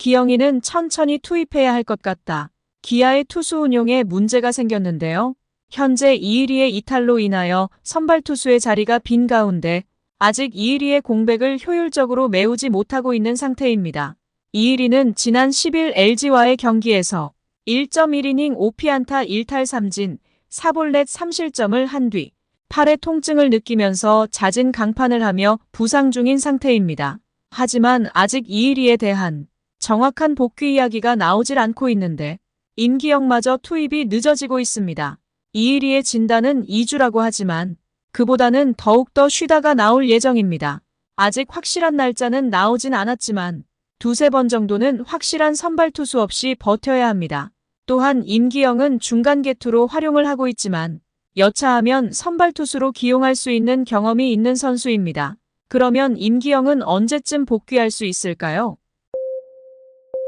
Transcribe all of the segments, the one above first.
기영이는 천천히 투입해야 할 것 같다. 기아의 투수 운용에 문제가 생겼는데요. 현재 이일이의 이탈로 인하여 선발 투수의 자리가 빈 가운데 아직 이일이의 공백을 효율적으로 메우지 못하고 있는 상태입니다. 이일이는 지난 10일 LG와의 경기에서 1.1이닝 5피안타 1탈 3진 4볼넷 3실점을 한 뒤 팔의 통증을 느끼면서 잦은 강판을 하며 부상 중인 상태입니다. 하지만 아직 이일이에 대한 정확한 복귀 이야기가 나오질 않고 있는데 임기영마저 투입이 늦어지고 있습니다. 이일이의 진단은 2주라고 하지만 그보다는 더욱더 쉬다가 나올 예정입니다. 아직 확실한 날짜는 나오진 않았지만 두세 번 정도는 확실한 선발 투수 없이 버텨야 합니다. 또한 임기영은 중간 개투로 활용을 하고 있지만 여차하면 선발 투수로 기용할 수 있는 경험이 있는 선수입니다. 그러면 임기영은 언제쯤 복귀할 수 있을까요?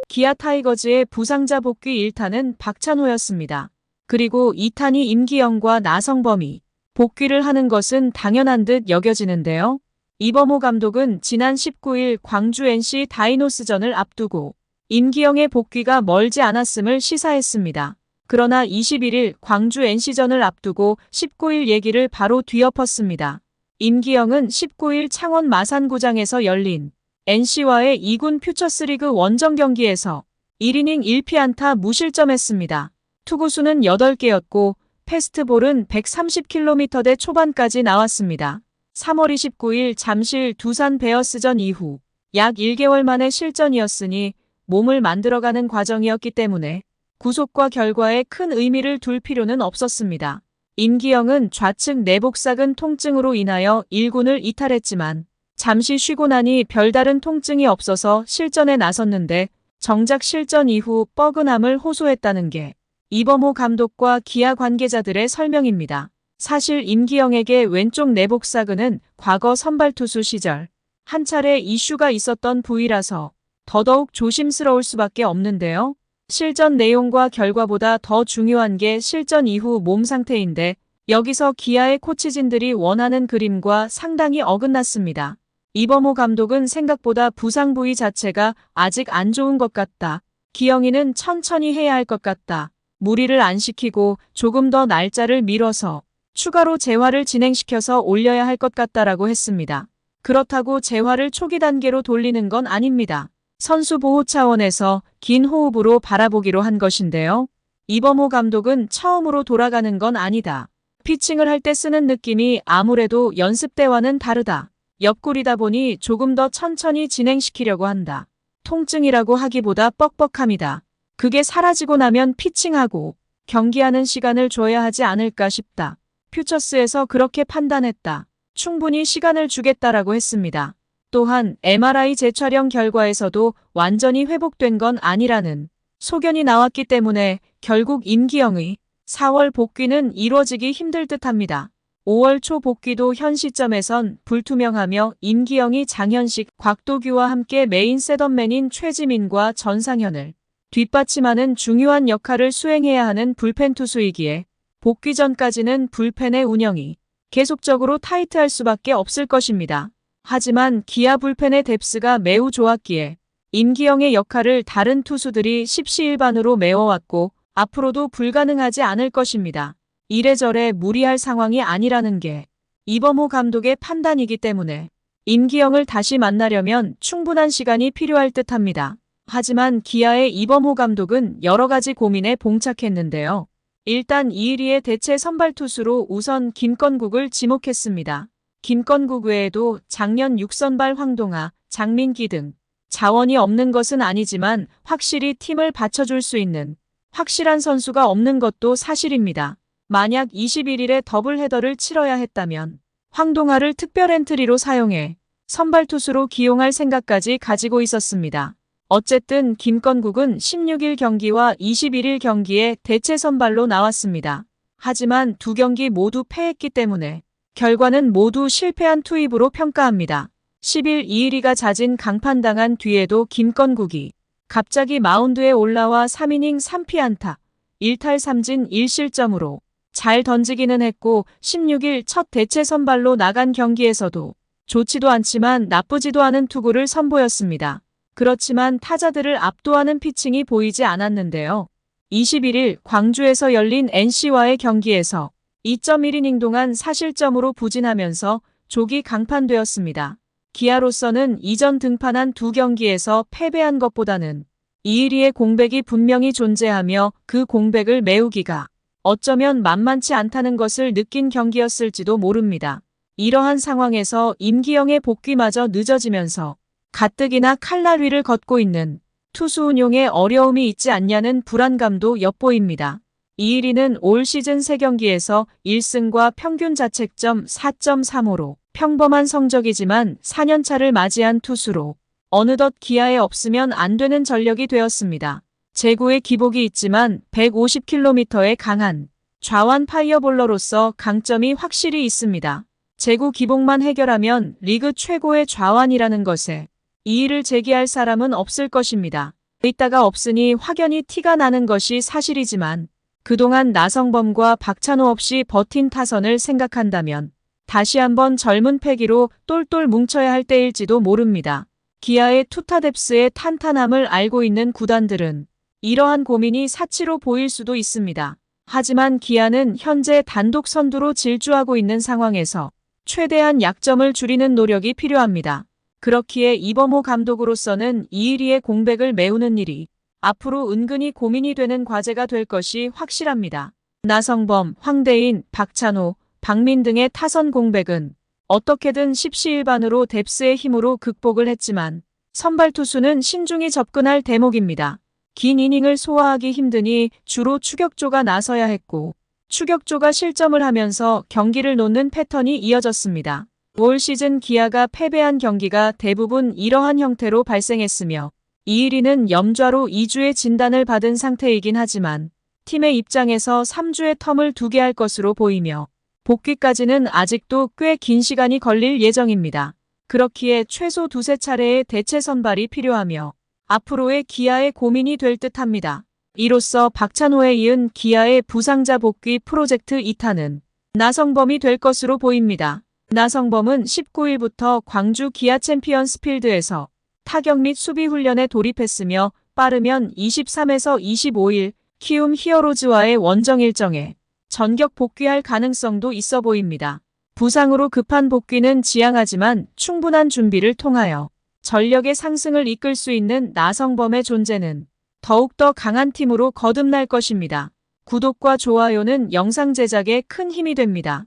기아 타이거즈의 부상자 복귀 1타는 박찬호였습니다. 그리고 2탄이 임기영과 나성범이 복귀를 하는 것은 당연한 듯 여겨지는데요. 이범호 감독은 지난 19일 광주 NC 다이노스전을 앞두고 임기영의 복귀가 멀지 않았음을 시사했습니다. 그러나 21일 광주 NC전을 앞두고 19일 얘기를 바로 뒤엎었습니다. 임기영은 19일 창원 마산구장에서 열린 NC와의 2군 퓨처스리그 원정 경기에서 1이닝 1피안타 무실점했습니다. 투구수는 8개였고 패스트볼은 130km대 초반까지 나왔습니다. 3월 29일 잠실 두산 베어스전 이후 약 1개월 만의 실전이었으니 몸을 만들어가는 과정이었기 때문에 구속과 결과에 큰 의미를 둘 필요는 없었습니다. 임기영은 좌측 내복사근 통증으로 인하여 1군을 이탈했지만 잠시 쉬고 나니 별다른 통증이 없어서 실전에 나섰는데 정작 실전 이후 뻐근함을 호소했다는 게 이범호 감독과 기아 관계자들의 설명입니다. 사실 임기영에게 왼쪽 내복사근은 과거 선발 투수 시절 한 차례 이슈가 있었던 부위라서 더더욱 조심스러울 수밖에 없는데요. 실전 내용과 결과보다 더 중요한 게 실전 이후 몸 상태인데 여기서 기아의 코치진들이 원하는 그림과 상당히 어긋났습니다. 이범호 감독은 생각보다 부상 부위 자체가 아직 안 좋은 것 같다. 기영이는 천천히 해야 할 것 같다. 무리를 안 시키고 조금 더 날짜를 미뤄서 추가로 재활을 진행시켜서 올려야 할 것 같다라고 했습니다. 그렇다고 재활을 초기 단계로 돌리는 건 아닙니다. 선수 보호 차원에서 긴 호흡으로 바라보기로 한 것인데요. 이범호 감독은 처음으로 돌아가는 건 아니다. 피칭을 할 때 쓰는 느낌이 아무래도 연습 때와는 다르다. 옆구리다 보니 조금 더 천천히 진행시키려고 한다. 통증이라고 하기보다 뻑뻑함이다. 그게 사라지고 나면 피칭하고 경기하는 시간을 줘야 하지 않을까 싶다. 퓨처스에서 그렇게 판단했다. 충분히 시간을 주겠다라고 했습니다. 또한 MRI 재촬영 결과에서도 완전히 회복된 건 아니라는 소견이 나왔기 때문에 결국 임기영의 4월 복귀는 이루어지기 힘들 듯합니다. 5월 초 복귀도 현 시점에선 불투명하며 임기영이 장현식, 곽도규와 함께 메인 셋업맨인 최지민과 전상현을 뒷받침하는 중요한 역할을 수행해야 하는 불펜 투수이기에 복귀 전까지는 불펜의 운영이 계속적으로 타이트할 수밖에 없을 것입니다. 하지만 기아 불펜의 뎁스가 매우 좋았기에 임기영의 역할을 다른 투수들이 십시일반으로 메워왔고 앞으로도 불가능하지 않을 것입니다. 이래저래 무리할 상황이 아니라는 게 이범호 감독의 판단이기 때문에 임기영을 다시 만나려면 충분한 시간이 필요할 듯합니다. 하지만 기아의 이범호 감독은 여러 가지 고민에 봉착했는데요. 일단 이일이의 대체 선발 투수로 우선 김건국을 지목했습니다. 김건국 외에도 작년 6선발 황동아, 장민기 등 자원이 없는 것은 아니지만 확실히 팀을 받쳐줄 수 있는 확실한 선수가 없는 것도 사실입니다. 만약 21일에 더블 헤더를 치러야 했다면 황동아를 특별 엔트리로 사용해 선발 투수로 기용할 생각까지 가지고 있었습니다. 어쨌든 김건국은 16일 경기와 21일 경기에 대체 선발로 나왔습니다. 하지만 두 경기 모두 패했기 때문에 결과는 모두 실패한 투입으로 평가합니다. 10일 이일이가 잦은 강판당한 뒤에도 김건국이 갑자기 마운드에 올라와 3이닝 3피안타, 1탈 3진 1실점으로 잘 던지기는 했고 16일 첫 대체 선발로 나간 경기에서도 좋지도 않지만 나쁘지도 않은 투구를 선보였습니다. 그렇지만 타자들을 압도하는 피칭이 보이지 않았는데요. 21일 광주에서 열린 NC와의 경기에서 2.1이닝 동안 사실점으로 부진하면서 조기 강판되었습니다. 기아로서는 이전 등판한 두 경기에서 패배한 것보다는 이의리의 공백이 분명히 존재하며 그 공백을 메우기가 어쩌면 만만치 않다는 것을 느낀 경기였을지도 모릅니다. 이러한 상황에서 임기영의 복귀마저 늦어지면서 가뜩이나 칼날 위를 걷고 있는 투수 운용에 어려움이 있지 않냐는 불안감도 엿보입니다. 이의리는 올 시즌 3경기에서 1승과 평균 자책점 4.35로 평범한 성적이지만 4년차를 맞이한 투수로 어느덧 기아에 없으면 안 되는 전력이 되었습니다. 제구의 기복이 있지만 150km의 강한 좌완 파이어볼러로서 강점이 확실히 있습니다. 제구 기복만 해결하면 리그 최고의 좌완이라는 것에 이의를 제기할 사람은 없을 것입니다. 있다가 없으니 확연히 티가 나는 것이 사실이지만 그동안 나성범과 박찬호 없이 버틴 타선을 생각한다면 다시 한번 젊은 패기로 똘똘 뭉쳐야 할 때일지도 모릅니다. 기아의 투타 뎁스의 탄탄함을 알고 있는 구단들은 이러한 고민이 사치로 보일 수도 있습니다. 하지만 기아는 현재 단독 선두로 질주하고 있는 상황에서 최대한 약점을 줄이는 노력이 필요합니다. 그렇기에 이범호 감독으로서는 이의리의 공백을 메우는 일이 앞으로 은근히 고민이 되는 과제가 될 것이 확실합니다. 나성범, 황대인, 박찬호, 박민 등의 타선 공백은 어떻게든 십시일반으로 뎁스의 힘으로 극복을 했지만 선발 투수는 신중히 접근할 대목입니다. 긴 이닝을 소화하기 힘드니 주로 추격조가 나서야 했고 추격조가 실점을 하면서 경기를 놓는 패턴이 이어졌습니다. 올 시즌 기아가 패배한 경기가 대부분 이러한 형태로 발생했으며 이의리는 염좌로 2주의 진단을 받은 상태이긴 하지만 팀의 입장에서 3주의 텀을 두게 할 것으로 보이며 복귀까지는 아직도 꽤 긴 시간이 걸릴 예정입니다. 그렇기에 최소 두세 차례의 대체 선발이 필요하며 앞으로의 기아의 고민이 될 듯합니다. 이로써 박찬호에 이은 기아의 부상자 복귀 프로젝트 2타는 나성범이 될 것으로 보입니다. 나성범은 19일부터 광주 기아 챔피언스 필드에서 타격 및 수비 훈련에 돌입했으며 빠르면 23에서 25일 키움 히어로즈와의 원정 일정에 전격 복귀할 가능성도 있어 보입니다. 부상으로 급한 복귀는 지양하지만 충분한 준비를 통하여 전력의 상승을 이끌 수 있는 나성범의 존재는 더욱더 강한 팀으로 거듭날 것입니다. 구독과 좋아요는 영상 제작에 큰 힘이 됩니다.